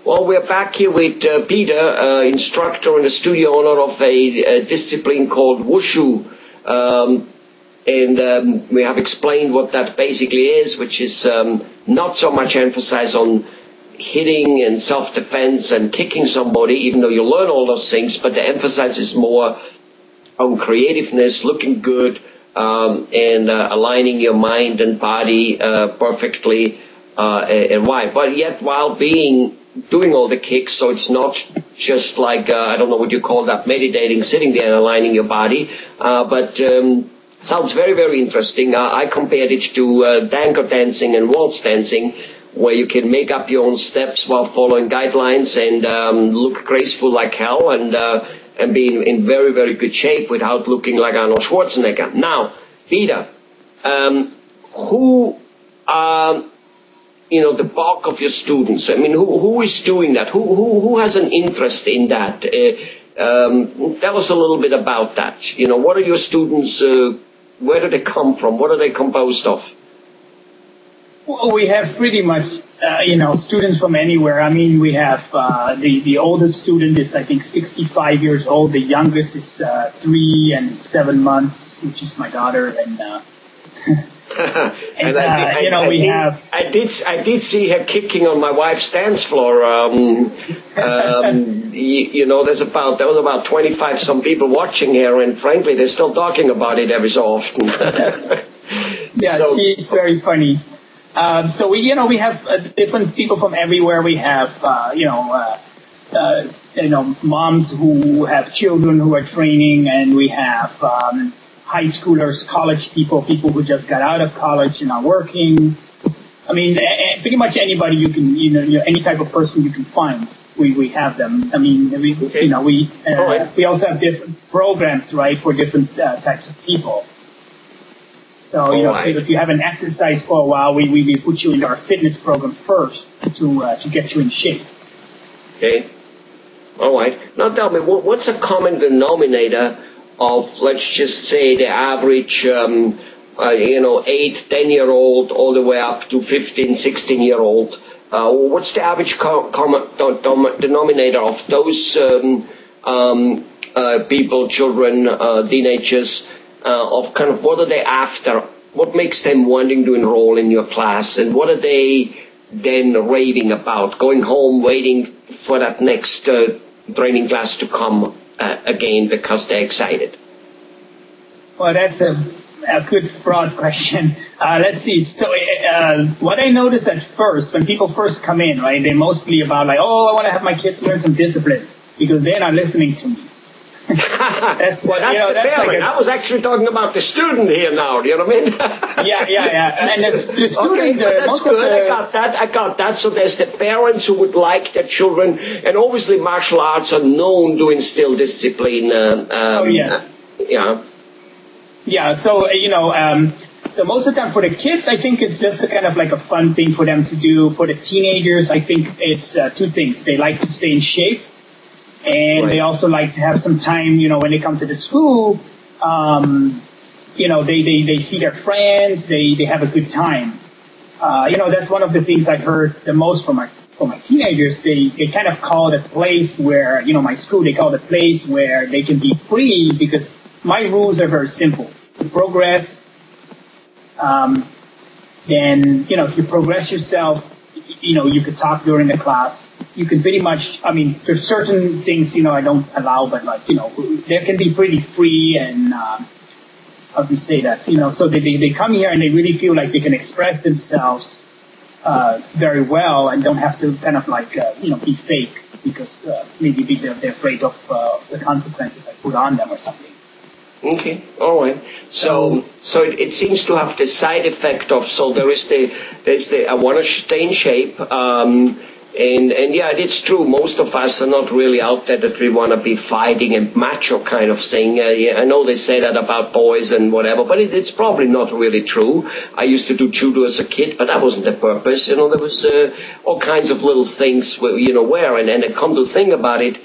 Well, we're back here with Peter, instructor and the studio owner of a discipline called Wushu. And we have explained what that basically is, which is not so much emphasis on hitting and self-defense and kicking somebody, even though you learn all those things, but the emphasis is more on creativeness, looking good, and aligning your mind and body perfectly and right. But yet while doing all the kicks, so it's not just like, I don't know what you call that, meditating, sitting there and aligning your body, but sounds very, very interesting. I compared it to dango dancing and waltz dancing, where you can make up your own steps while following guidelines and look graceful like hell and be in very, very good shape without looking like Arnold Schwarzenegger. Now, Peter, who are, the bulk of your students? I mean, who is doing that? Who has an interest in that? Tell us a little bit about that. What are your students, where do they come from? What are they composed of? Well, we have pretty much, students from anywhere. I mean, we have the oldest student is, I think, 65 years old. The youngest is 3 and 7 months, which is my daughter. And I did see her kicking on my wife's dance floor. There was about 25 some people watching her, and frankly, they're still talking about it every so often. Yeah, she's very funny. So we have different people from everywhere. We have, moms who have children who are training, and we have high schoolers, college people who just got out of college and are working. I mean, pretty much anybody you can, any type of person you can find, we have them. I mean, we also have different programs, right, for different types of people. So, if you haven't exercised for a while, we put you into our fitness program first to get you in shape. Okay. All right. Now tell me, what's a common denominator of, let's just say, the average, 8, 10-year-old all the way up to 15, 16-year-old? What's the average common denominator of those people, children, teenagers? Of kind of what are they after, what makes them wanting to enroll in your class, and what are they then raving about, going home waiting for that next training class to come again because they're excited? Well, that's a good broad question. Let's see. So, what I noticed at first, when people first come in, right, they're mostly about like, I want to have my kids learn some discipline because they're not listening to me. That's the parent. I was actually talking about the student here now. Do you know what I mean? Yeah. And the student. Okay, that's good. I got that. So there's the parents who would like their children, and obviously martial arts are known to instill discipline. Yeah. Yeah. So so most of the time for the kids, I think it's just a kind of like a fun thing for them to do. For the teenagers, I think it's 2 things. They like to stay in shape. And They also like to have some time, when they come to the school, they see their friends, they have a good time. That's one of the things I heard the most from my teenagers. They kind of call the place where, my school, they call the place where they can be free because my rules are very simple. To progress, then, if you progress yourself, you could talk during the class. You can pretty much, there's certain things, I don't allow, but they can be pretty free and, how do you say that? So they come here and they really feel like they can express themselves, very well and don't have to kind of be fake because, maybe they're afraid of, the consequences I put on them or something. Okay, all right. So it seems to have the side effect of, there's the I want to stay in shape, and yeah, it's true. Most of us are not really out there that we want to be fighting and macho kind of thing. I know they say that about boys and whatever, but it's probably not really true. I used to do judo as a kid, but that wasn't the purpose. There was all kinds of little things, and come to think about it,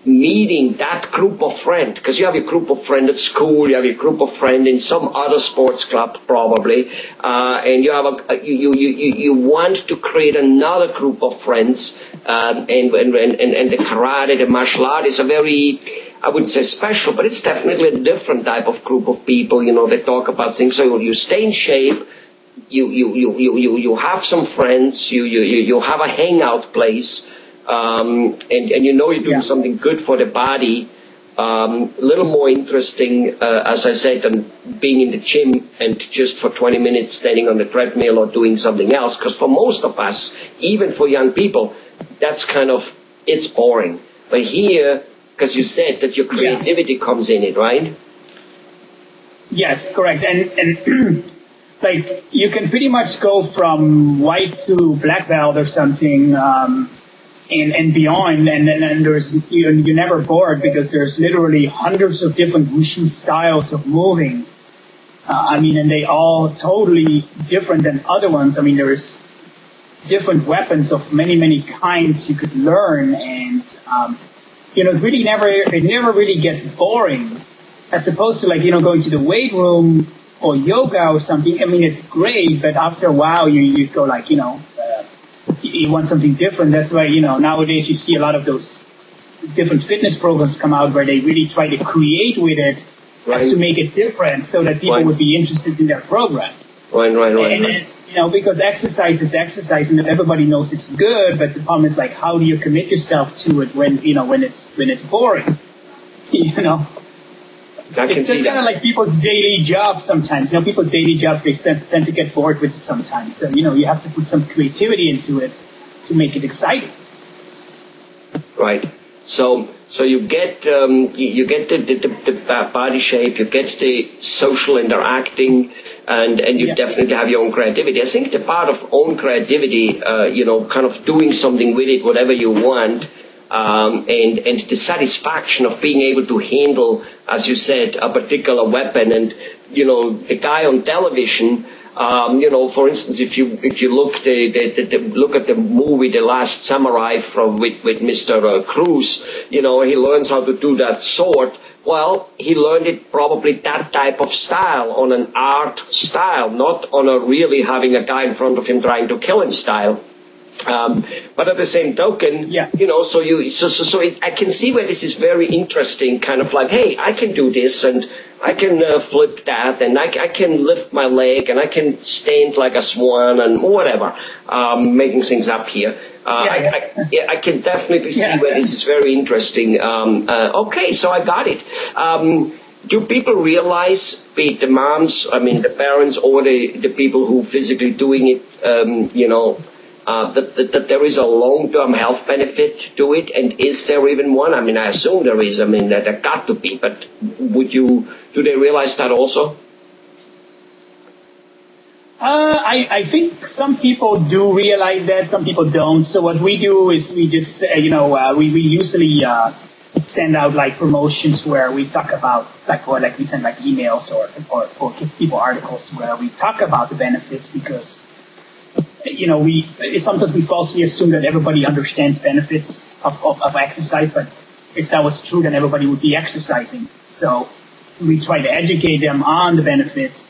meeting that group of friends, because you have your group of friends at school, you have your group of friends in some other sports club probably, and you have you want to create another group of friends, and the karate, the martial art is a very, I wouldn't say special, but it's definitely a different type of group of people, that talk about things. So you stay in shape, you have some friends, you have a hangout place, and you're doing something good for the body, a little more interesting, as I said, than being in the gym and just for 20 minutes standing on the treadmill or doing something else. Because for most of us, even for young people, that's it's boring. But here, because you said that your creativity comes in it, right? Yes, correct. And like you can pretty much go from white to black belt or something, and beyond, and there's you're never bored because there's literally hundreds of different Wushu styles of moving. And they all totally different than other ones. There's different weapons of many kinds you could learn, and it never really gets boring, as opposed to going to the weight room or yoga or something. It's great, but after a while you go you want something different. That's why, nowadays you see a lot of those different fitness programs come out where they really try to create with it as to make it different so that people would be interested in their program. Right. And, because exercise is exercise and everybody knows it's good, but the problem is how do you commit yourself to it when it's boring? It's just kind of like people's daily jobs sometimes. People's daily jobs, they tend to get bored with it sometimes. So, you have to put some creativity into it to make it exciting. Right. So you get the body shape, you get the social interacting, and you definitely have your own creativity. I think the part of own creativity, kind of doing something with it, whatever you want, and the satisfaction of being able to handle, as you said, a particular weapon. And the guy on television, for instance, if you look at the movie The Last Samurai with Mr. Cruz, he learns how to do that sword. Well, he learned it probably that type of style, on an art style, not on a really having a guy in front of him trying to kill him style. But at the same token, I can see where this is very interesting, kind of like, hey, I can do this, and I can flip that, and I can lift my leg, and I can stand like a swan, and whatever, making things up here. I can definitely see where this is very interesting. Okay, so I got it. Do people realize, be it the moms, the parents, or the people who physically doing it, that there is a long-term health benefit to it? And is there even one? I assume there is. There got to be. But do they realize that also? I think some people do realize that, some people don't. So what we do is we just, we usually send out promotions where we talk about, we send emails or give people articles where we talk about the benefits, because sometimes we falsely assume that everybody understands benefits of exercise, but if that was true, then everybody would be exercising. So we try to educate them on the benefits,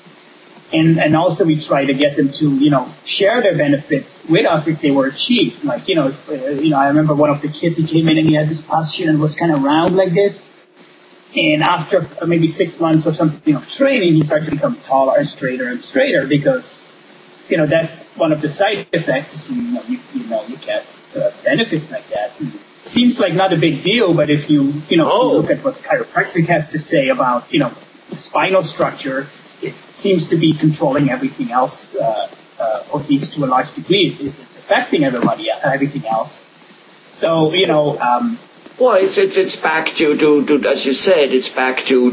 and also we try to get them to, share their benefits with us if they were achieved. I remember one of the kids, he came in and he had this posture and was kind of round like this. And after maybe 6 months of something of training, he started to become taller and straighter because that's one of the side effects. You get benefits like that. And it seems like not a big deal, but if you look at what the chiropractic has to say about spinal structure, it seems to be controlling everything else, or at least to a large degree. It's affecting everything else. So Well, it's back to as you said, it's back to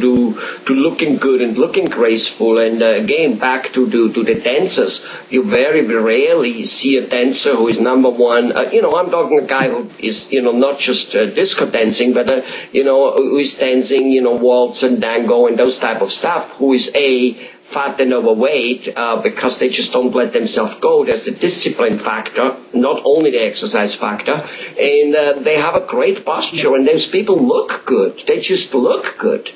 looking good and looking graceful, and again back to the dancers. You very rarely see a dancer who is number one. I'm talking a guy who is not just disco dancing, but who is dancing waltz and tango and those type of stuff. Who is fat and overweight because they just don't let themselves go. There's the discipline factor, not only the exercise factor, and they have a great posture, and those people look good. They just look good.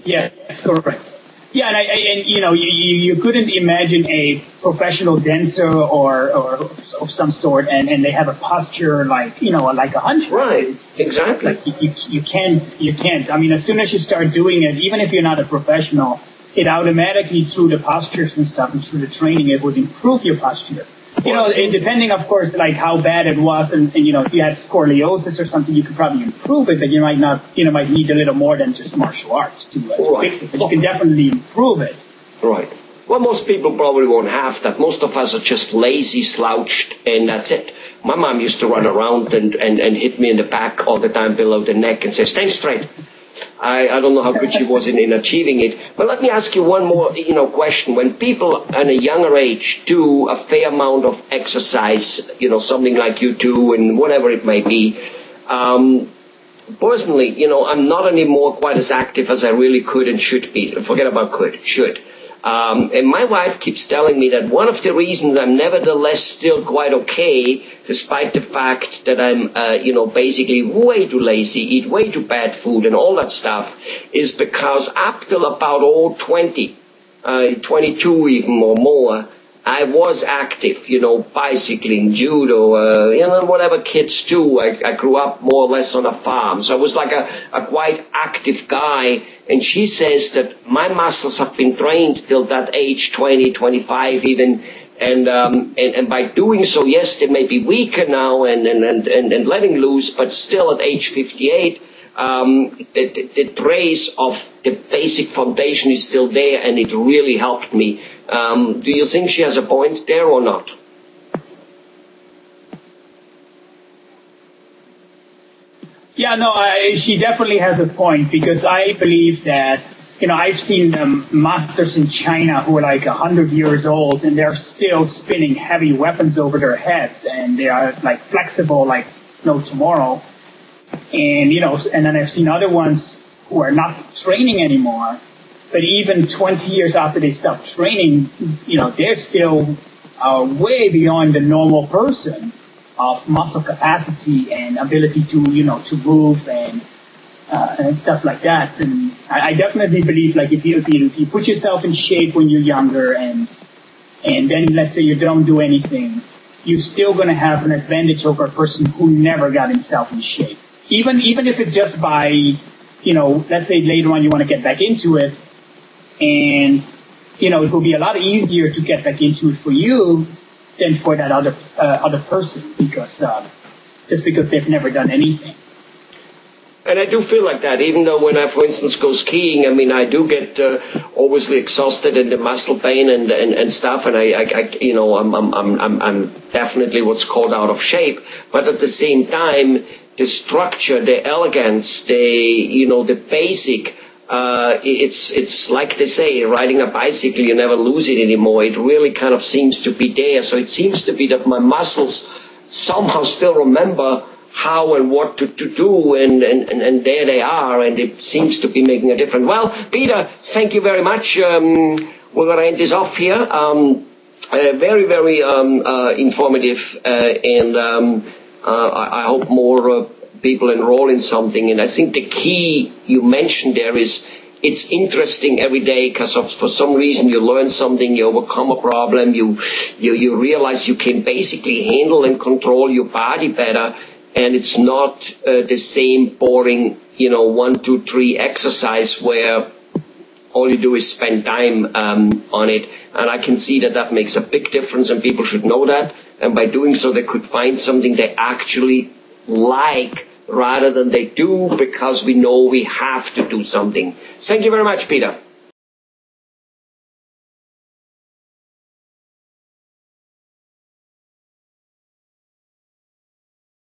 Yeah, that's correct. Yeah, and you know, you couldn't imagine a professional dancer or of some sort, and they have a posture like, you know, like a hunter. Right. It's exactly. Like you can't. I mean, as soon as you start doing it, even if you're not a professional, it automatically, through the postures and stuff and through the training, it would improve your posture. You know, depending, of course, like how bad it was, and you know, if you had scoliosis or something, you could probably improve it, but you might not, you know, might need a little more than just martial arts to fix it. But you can definitely improve it. Right. Well, most people probably won't have that. Most of us are just lazy, slouched, and that's it. My mom used to run around and hit me in the back all the time below the neck and say, "Stand straight." I don't know how good she was in achieving it. But let me ask you one more, you know, question. When people at a younger age do a fair amount of exercise, you know, something like you do and whatever it may be, personally, you know, I'm not anymore quite as active as I really could and should be. Forget about could, should. And my wife keeps telling me that one of the reasons I'm nevertheless still quite okay, despite the fact that I'm, you know, basically way too lazy, eat way too bad food and all that stuff, is because up till about 22 even or more, I was active, you know, bicycling, judo, you know, whatever kids do. I grew up more or less on a farm. So I was like a quite active guy. And she says that my muscles have been trained till that age, 20, 25 even. And by doing so, yes, they may be weaker now and letting loose, but still at age 58, the trace of the basic foundation is still there, and it really helped me. Do you think she has a point there or not? Yeah, no, she definitely has a point, because I believe that, you know, I've seen masters in China who are like 100 years old, and they're still spinning heavy weapons over their heads, and they are like flexible like no tomorrow. And, you know, and then I've seen other ones who are not training anymore, but even 20 years after they stop training, you know, they're still way beyond the normal person of muscle capacity and ability to, you know, to move and stuff like that. And I definitely believe, like, if you put yourself in shape when you're younger, and then let's say you don't do anything, you're still going to have an advantage over a person who never got himself in shape. Even if it's just by, you know, let's say later on you want to get back into it, and, you know, it will be a lot easier to get back into it for you than for that other person, because just because they've never done anything. And I do feel like that, even though when I, for instance, go skiing, I mean, I do get obviously exhausted and the muscle pain and stuff, and I you know, I'm definitely what's called out of shape. But at the same time, the structure, the elegance, you know, the basic, it's like they say, riding a bicycle, you never lose it anymore. It really kind of seems to be there. So it seems to be that my muscles somehow still remember how and what to do, and there they are, and it seems to be making a difference. Well, Peter, thank you very much. We're going to end this off here. Very, very informative, and I hope more people enroll in something. And I think the key you mentioned there is, it's interesting every day, because for some reason you learn something, you overcome a problem, you realize you can basically handle and control your body better. And it's not the same boring, you know, 1, 2, 3 exercise where all you do is spend time on it. And I can see that makes a big difference, and people should know that. And by doing so, they could find something they actually like, rather than they do because we know we have to do something. Thank you very much, Peter.